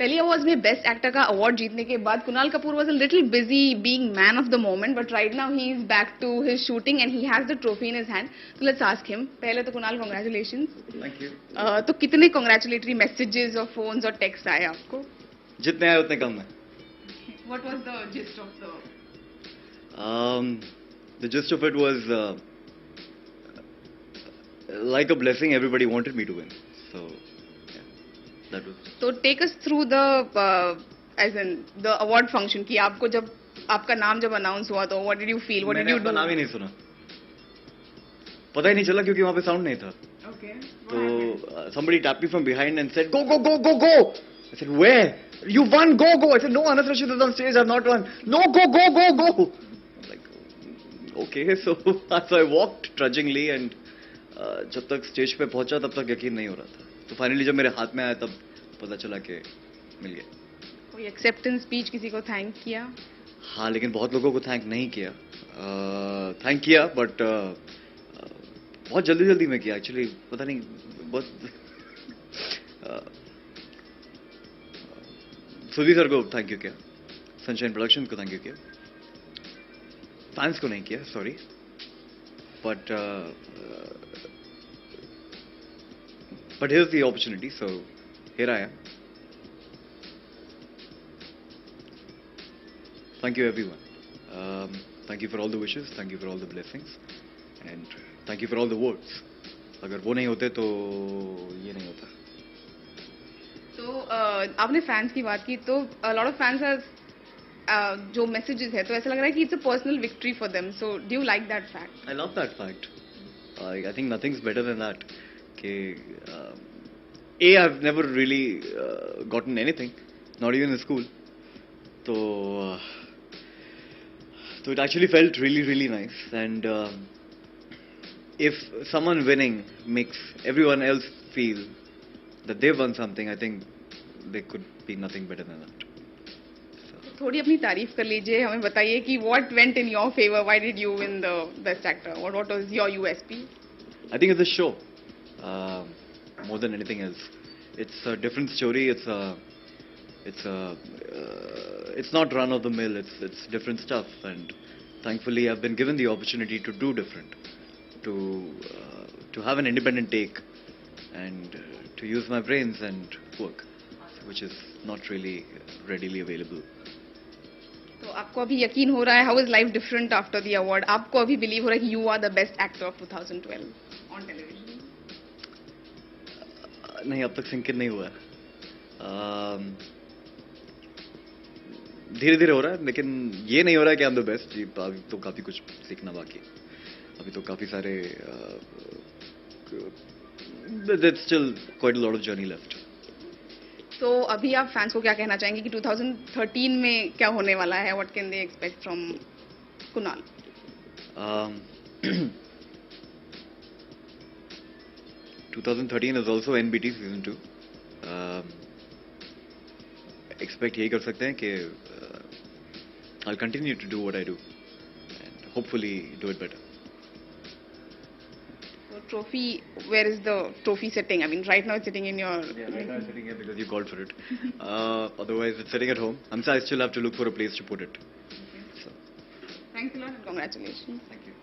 Pehli Awards में Best Actor का award जीतने के बाद Kunal Kapoor was a little busy being man of the moment, but right now he is back to his shooting and he has the trophy in his hand. So let's ask him. पहले तो Kunal congratulations. Thank you. तो कितने congratulatory messages और phones और texts आए आपको? जितने आए उतने कम है. What was the gist of the? The gist of it was like a blessing. Everybody wanted me to win, so yeah, that was. So take us through the as in the award function कि आपको जब आपका नाम जब announce हुआ तो what did you feel? What did you do? मैंने अपना नाम ही नहीं सुना. पता ही नहीं चला क्योंकि वहाँ पे sound नहीं था. Okay. So somebody tapped me from behind and said, "Go, go, go, go, go." I said, "Where? You won, go, go." I said, "No, Anas Rashid is on stage. I've not won." "No, go, go, go, go." I'm like, okay. So I walked trudgingly and जब तक stage पे पहुंचा तब तक यकीन नहीं हो रहा था. तो फाइनली जब मेरे हाथ में आया तब पता चला कि मिल गया. कोई एक्सेप्टेंस स्पीच किसी को थैंक किया? हाँ, लेकिन बहुत लोगों को थैंक नहीं किया. थैंक किया बट बहुत जल्दी जल्दी में किया एक्चुअली. पता नहीं बहुत सुधी सर को थैंक यू किया, सनशाइन प्रोडक्शन को थैंक यू किया, फैंस को नहीं किया, sorry. But here's the opportunity, so here I am. Thank you everyone. Thank you for all the wishes, thank you for all the blessings, and thank you for all the words. अगर वो नहीं होते तो ये नहीं होता. तो आपने फैंस की बात की तो लॉट ऑफ फैंस आर जो मैसेजेस है तो ऐसा लग रहा है कि it's a personal victory for them. So do you like that fact? I love that fact. I think nothing's better than that. I've never really gotten anything, not even in school. So it actually felt really, really nice. And if someone winning makes everyone else feel that they've won something, I think there could be nothing better than that. थोड़ी अपनी तारीफ कर लीजिए, हमें बताइए कि what went in your favor? Why did you win the best actor? What was your USP? I think it's a show. More than anything else, it's a different story. It's not run of the mill. It's different stuff, and thankfully I've been given the opportunity to do different, to have an independent take, and to use my brains and work, which is not really readily available. तो आपको अभी यकीन हो रहा है? How is life different after the award? आपको अभी believe हो रहा है कि you are the best actor of 2012 on television? नहीं, अब तक सिंक इन नहीं हुआ है. धीरे धीरे हो रहा है, लेकिन ये नहीं हो रहा है कि आई एम द बेस्ट. अभी तो काफी कुछ सीखना बाकी. अभी तो काफी सारे there's still quite a lot of journey left. तो अभी आप फैंस को क्या कहना चाहेंगे कि 2013 में क्या होने वाला है? What can they expect from Kunal? 2013 is also NBT season 2. Expect यही कर सकते हैं कि I'll continue to do what I do and hopefully do it better. So trophy, where is the trophy sitting? I mean, right now it's sitting in your. Yeah, right now it's sitting here because you called for it. Otherwise, it's sitting at home. I still have to look for a place to put it. Okay. So. Thanks a lot and congratulations. Thank you.